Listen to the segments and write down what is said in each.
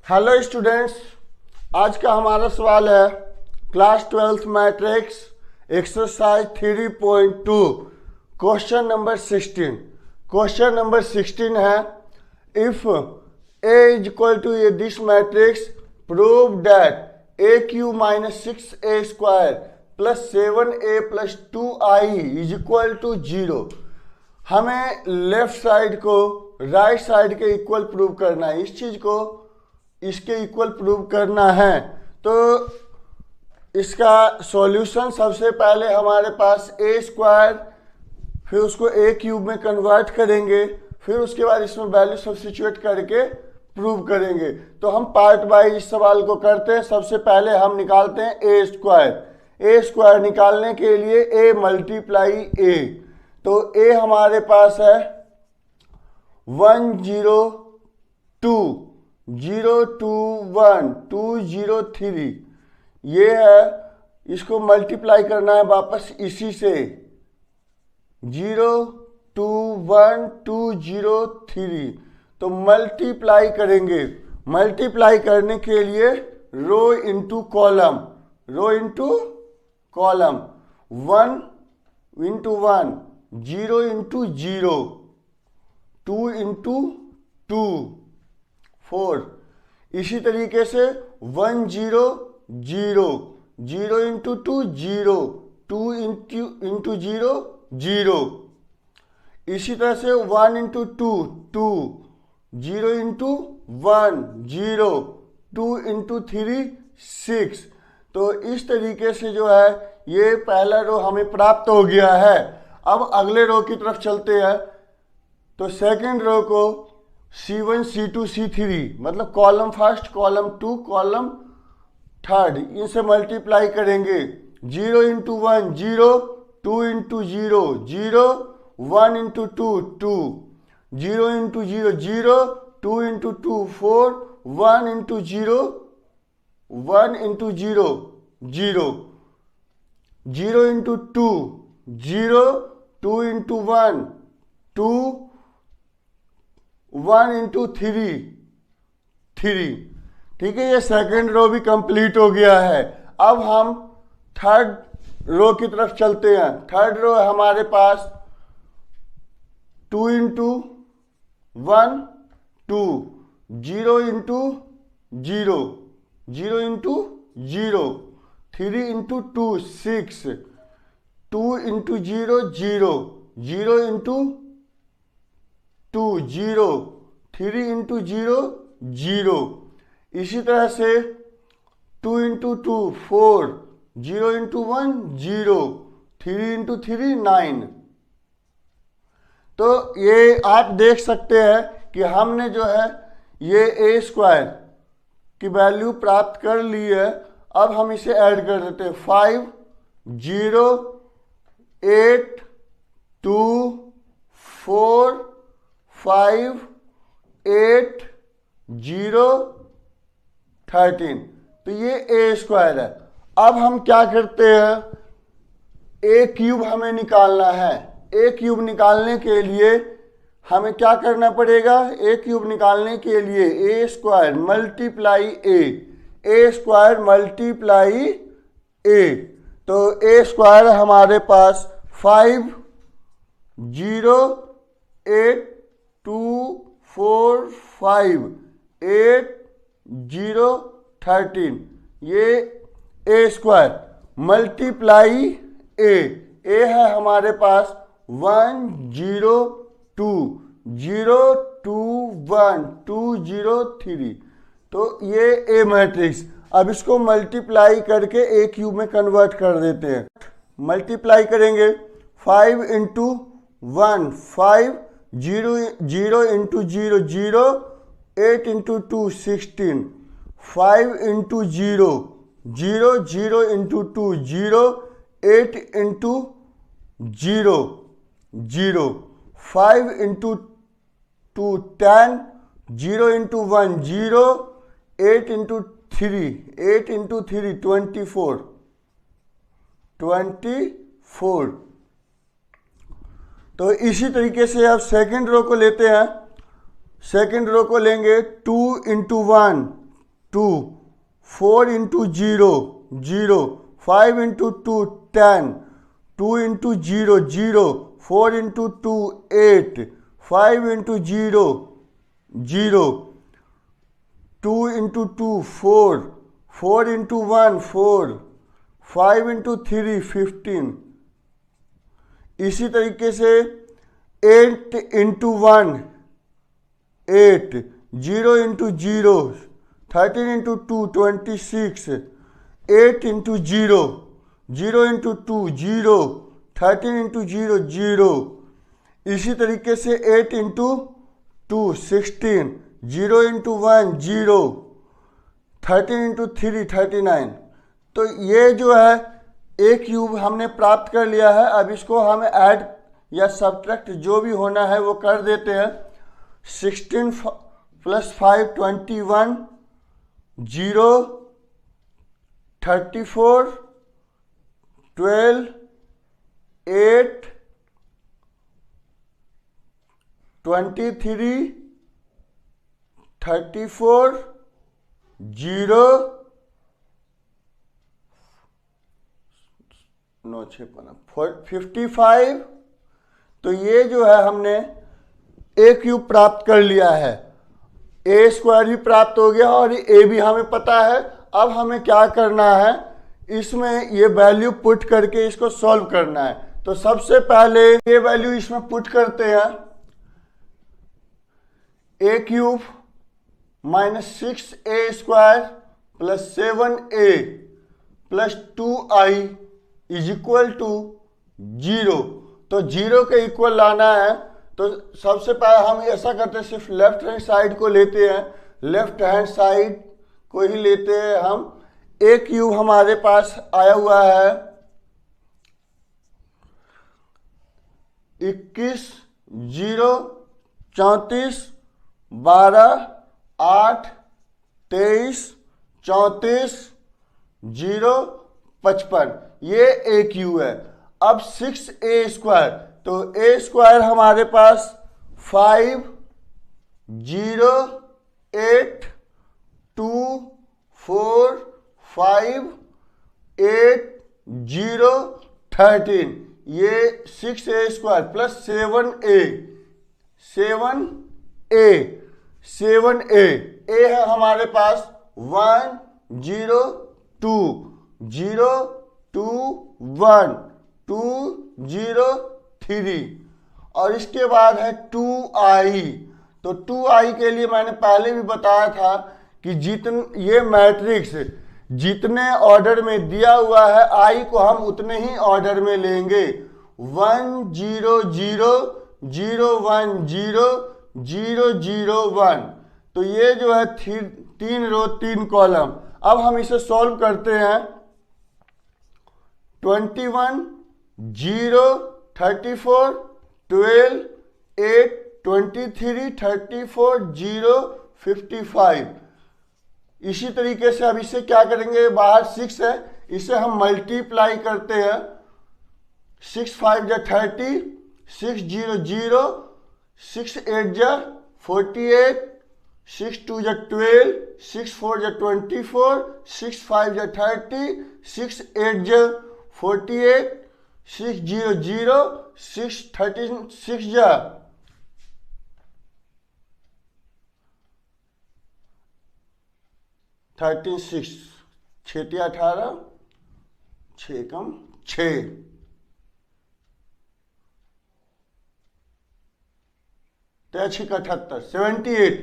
Hello students, आज का हमारा सवाल है class 12th matrix exercise 3.2 question number 16। Question number 16 है if A is equal to A this matrix prove that A cube minus 6a square plus 7a plus 2i is equal to 0। हमें left side को right side के equal prove करना है, इस चीज को इसके इक्वल प्रूव करना है। तो इसका सॉल्यूशन सबसे पहले हमारे पास ए स्क्वायर, फिर उसको ए क्यूब में कन्वर्ट करेंगे, फिर उसके बाद इसमें वैल्यू सब्स्टिट्यूट करके प्रूव करेंगे। तो हम पार्ट वाइज इस सवाल को करते हैं। सबसे पहले हम निकालते हैं ए स्क्वायर। ए स्क्वायर निकालने के लिए ए मल्टीप्लाई ए, तो ए हमारे पास है 102 021 203, ये है। इसको मल्टीप्लाई करना है वापस इसी से 021203। तो मल्टीप्लाई करेंगे, मल्टीप्लाई करने के लिए row into column, row into column, 1 into 1, 0 into 0, 2 into 2 4। इसी तरीके से 1 0 0, 0 इंटू 2 0, 2 इंटू 0 0। इसी तरह से 1 इंटू 2 2, 0 इंटू 1 0, 2 इंटू 3 6। तो इस तरीके से जो है ये पहला रो हमें प्राप्त हो गया है। अब अगले रो की तरफ चलते हैं। तो सेकंड रो को C1 C2 C3 मतलब column first, column 2, column third, इनसे मल्टीप्लाई करेंगे। 0 into 1 0, 2 into 0 0, 1 into 2 2, 0 into 0 0, 2 into 2 4, 1 into 0 1 into 0 0, 0 into 2 0, 2 into 1 2, 1 into 3 3। ठीक है, ये सेकंड रो भी कंप्लीट हो गया है। अब हम थर्ड रो की तरफ चलते हैं। थर्ड रो हमारे पास 2 into 1 2, 0 into 0 0 into 0, 3 into 2 6, 2 into 0 0, 0 into 2 0, 3 into 0 0। इसी तरह से 2 इंटू 2 4, 0 इंटू 1 0, 3 इंटू 3 9। तो ये आप देख सकते हैं कि हमने जो है ये ए स्क्वायर की वैल्यू प्राप्त कर ली है। अब हम इसे ऐड कर देते हैं 5 0 8 2 4 5 8 0 13। तो ये ए स्क्वायर है। अब हम क्या करते हैं, ए क्यूब हमें निकालना है। ए क्यूब निकालने के लिए हमें क्या करना पड़ेगा, ए क्यूब निकालने के लिए ए स्क्वायर मल्टीप्लाई ए स्क्वायर मल्टीप्लाई ए। तो ए स्क्वायर हमारे पास 5 0 8 2 4 5 8 0 13, ये ए स्क्वायर मल्टीप्लाई ए है हमारे पास 1 0 2 0 2 1 2 0 3। तो ये ए मैट्रिक्स। अब इसको मल्टीप्लाई करके ए क्यूब में कन्वर्ट कर देते हैं। मल्टीप्लाई करेंगे 5 into 1 5, 0 0 into 0 0, 8 into 2 16, 5 into 0 0, 0 into 2 0, 8 into 0 0, 5 into 2 10, 0 into 1 0, 8 into 3 8 into 3 24 24। तो इसी तरीके से अब सेकंड रो को लेते हैं। सेकंड रो को लेंगे 2 into 1 2, 4 into 0, 0, 5 into 2, 10, 2 into 0, 0, 4 into 2, 8, 5 into 0, 0, 2 into 2, 4, 4 into 1, 4, 5 into 3, 15. इसी तरीके से 8 into 1, 8, 0 into 0, 13 into 2, 26, 8 into 0, 0 into 2, 0, 13 into 0, 0. इसी तरीके से 8 into 2, 16, 0 into 1, 0, 13 into 3, 39. तो ये जो है ए क्यूब हमने प्राप्त कर लिया है। अब इसको हम ऐड या सब्ट्रैक्ट जो भी होना है वो कर देते हैं। 16 प्लस 5, 21, 0, 34, 12, 8, 23, 34, 0, 9, 6, 55। तो ये जो है हमने ए क्यूब प्राप्त कर लिया है, ए स्क्वायर भी प्राप्त हो गया और ए भी हमें पता है। अब हमें क्या करना है, इसमें ये वैल्यू पुट करके इसको सॉल्व करना है। तो सबसे पहले ये वैल्यू इसमें पुट करते हैं। A cube minus 6a square plus 7a plus 2i is equal to 0। तो 0 के इक्वल लाना है। तो सबसे पहले हम ऐसा करते हैं, सिर्फ लेफ्ट हैंड साइड को लेते हैं, लेफ्ट हैंड साइड को ही लेते हैं हम। ए क्यूब हमारे पास आया हुआ है 21, 0, 34, 12, 8, 23, 34, 0, 55। ये ए क्यू है। अब 6a स्क्वायर, तो ए स्क्वायर हमारे पास 5, 0, 8, 2, 4, 5, 8, 0, 13। ये 6a square plus 7a, 7a है हमारे पास 1, 0, 2, 0, 2, 1, 2, 0, 3 और इसके बाद है 2i। तो 2i के लिए मैंने पहले भी बताया था कि ये मैट्रिक्स जितने ऑर्डर में दिया हुआ है i को हम उतने ही ऑर्डर में लेंगे। 1, 0, 0, 0, 1, 0, 0, 0, 1। तो ये जो है 3 रो 3 कॉलम। अब हम इसे सॉल्व करते हैं। 21, 0, 34, 12, 8, 23, 34, 0, 55। इसी तरीके से अब इसे क्या करेंगे, बाहर 6 है, इसे हम मल्टीप्लाई करते हैं। 6, 5 जा 30, 6, 0, 0, 6, 8 जा 48, 6, 2 जा 12, 6, 4 जा 24, 6, 5 जा 30, 6, 8 जा 48, 6, 0, 0, 6, 36 जा 36, 6 18, 6 कम 6, 6 78,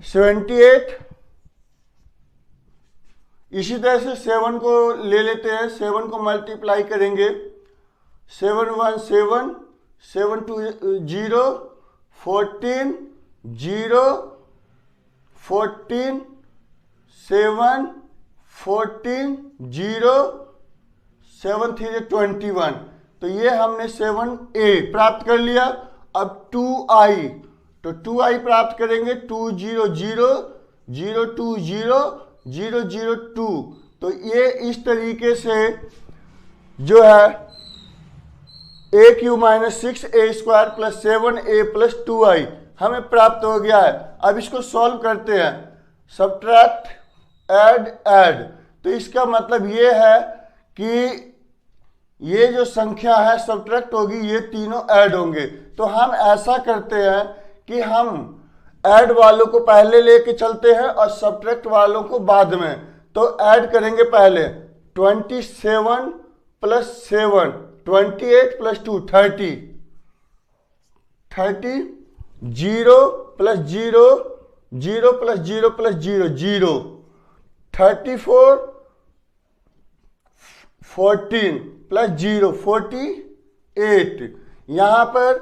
78। इसी तरह से 7 को ले लेते हैं, 7 को मल्टीप्लाई करेंगे। 7, 1, 7, 7, 2, 0, 14, 0, 14, 7, 14, 0, 7, 3, 21। तो ये हमने 7a प्राप्त कर लिया। अब 2i, तो 2i प्राप्त करेंगे। 2, 0, 0, 0, 2, 0, 0, 0, 2। तो ये इस तरीके से जो है a cube minus 6a square plus 7a plus 2i हमें प्राप्त हो गया है। अब इसको सॉल्व करते हैं। Subtract add. तो इसका मतलब ये है कि ये जो संख्या है सब्ट्रैक्ट होगी, ये तीनों ऐड होंगे। तो हम ऐसा करते हैं कि हम ऐड वालों को पहले लेके चलते हैं और सब्ट्रैक्ट वालों को बाद में। तो ऐड करेंगे पहले 27 plus 7, 28 plus 2 30, 0 plus 0, 0 plus 0 plus 0 0, 34, 14 plus 0 48, यहाँ पर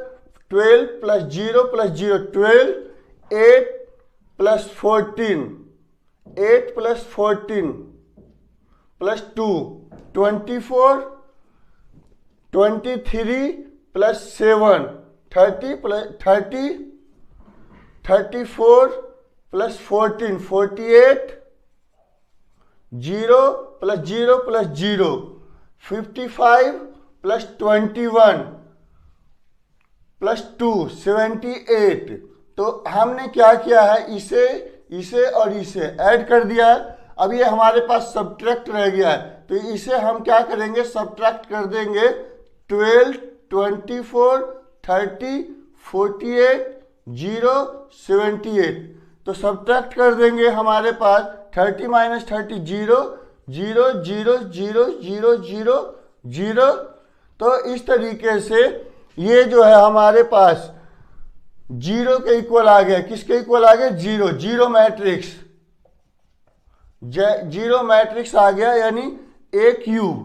12 plus 0 plus 0 12, 8 plus 14, 8 plus 14 plus 2 24, 23 plus 7 30 plus 30, 34 plus 14 48, 0 plus 0 plus 0 55 plus 21 plus 2 78। तो हमने क्या किया है, इसे और इसे ऐड कर दिया है। अब ये हमारे पास सब्ट्रैक्ट रह गया है, तो इसे हम क्या करेंगे, सब्ट्रैक्ट कर देंगे। 12, 24, 30, 48, 0, 78। तो सब्ट्रैक्ट कर देंगे, हमारे पास 30 माइनस 30 0, 0 0 0 0 0 0। तो इस तरीके से ये जो है हमारे पास 0 के इक्वल आ गया। किसके इक्वल आ गया, 0, 0 मैट्रिक्स, 0 मैट्रिक्स आ गया। यानी a cube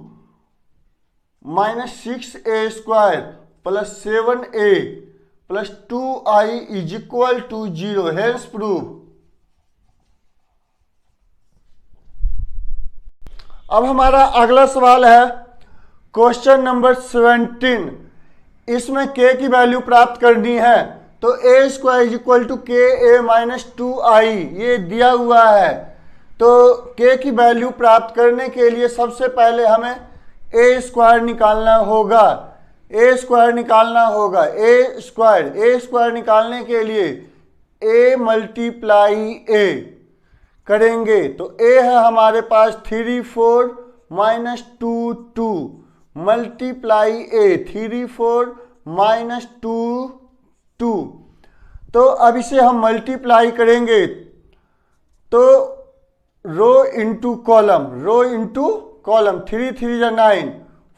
minus 6a square plus 7a plus 2i is equal to 0। Hence prove. अब हमारा अगला सवाल है क्वेश्चन नंबर 17। इसमें k की वैल्यू प्राप्त करनी है। तो a square is equal to K A minus 2i ये दिया हुआ है। तो k की वैल्यू प्राप्त करने के लिए सबसे पहले हमें a स्क्वायर निकालना होगा। a स्क्वायर निकालने के लिए a मल्टीप्लाई a करेंगे। तो a है हमारे पास 3 4 माइनस 2 2 मल्टीप्लाई a 3 4 माइनस 2 2। तो अब इसे हम मल्टीप्लाई करेंगे तो रो इंटू कॉलम, 3 3 जा 9,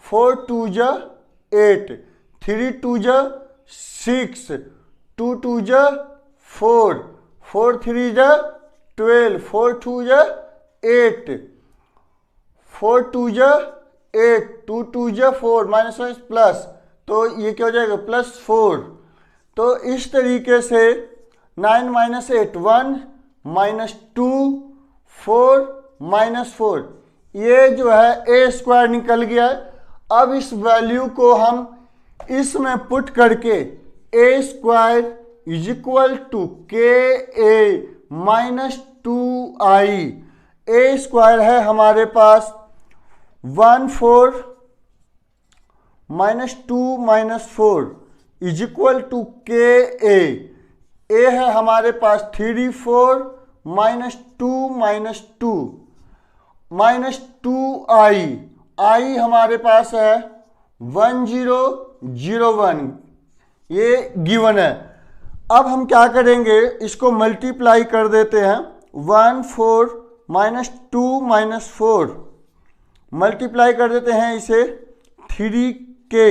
4 2 जा 8, 3 2 जा 6, 2 2 जा 4, 4 3 जा 12, 4 2 जा 8, 4 2 जा 8, 2 2 जा 4 माइनस प्लस। तो ये क्या हो जाएगा, प्लस 4। तो इस तरीके से 9 माइनस 8 1 माइनस 2 4 माइनस 4, ये जो है ए स्क्वायर निकल गया है। अब इस वैल्यू को हम इसमें पुट करके A square is equal to K A minus 2i। A square है हमारे पास 1 4 minus 2 minus 4 is equal to K A है हमारे पास 3 4 minus 2 minus 2 minus 2i, i हमारे पास है 1 0 0 1, ये गिवन है। अब हम क्या करेंगे, इसको मल्टीप्लाई कर देते हैं। 1 4 माइनस 2 माइनस 4 मल्टीप्लाई कर देते हैं इसे 3k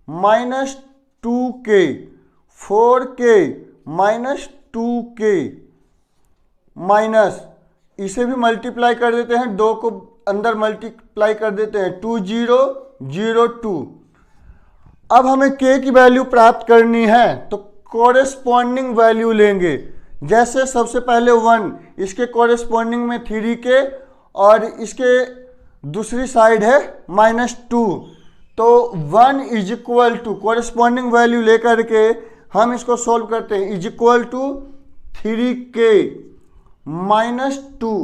minus 2k 4k minus 2k minus इसे भी मल्टीप्लाई कर देते हैं, 2 को अंदर मल्टीप्लाई कर देते हैं 2 0 0 2। अब हमें k की वैल्यू प्राप्त करनी है तो कोरेस्पॉन्डिंग वैल्यू लेंगे। जैसे सबसे पहले 1, इसके कोरेस्पॉन्डिंग में 3k और इसके दूसरी साइड है माइनस 2। तो 1 is equal to corresponding value लेकर के हम इसको सोल्व करते हैं, is equal to 3k minus 2,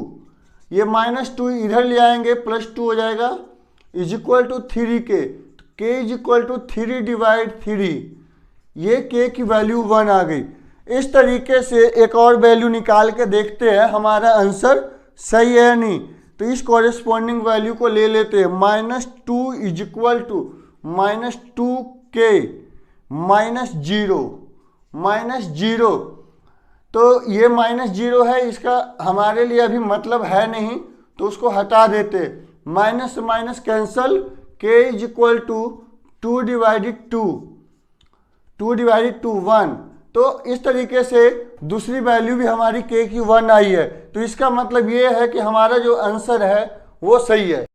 ये माइनस 2 इधर ले आएंगे प्लस 2 हो जाएगा, is equal to 3k, k is equal to 3 divide 3, ये k की वैल्यू 1 आ गई। इस तरीके से एक और वैल्यू निकाल के देखते हैं हमारा आंसर सही है या नहीं। तो इस कॉरेस्पॉन्डिंग वैल्यू को ले लेते हैं, -2 इज इक्वल टू -2k -0 तो ये -0 है, इसका हमारे लिए अभी मतलब है नहीं, तो उसको हटा देते। माइनस से minus cancel, k is equal to 2 divided 2 1। तो इस तरीके से दूसरी वैल्यू भी हमारी k की 1 आई है। तो इसका मतलब ये है कि हमारा जो आंसर है वो सही है।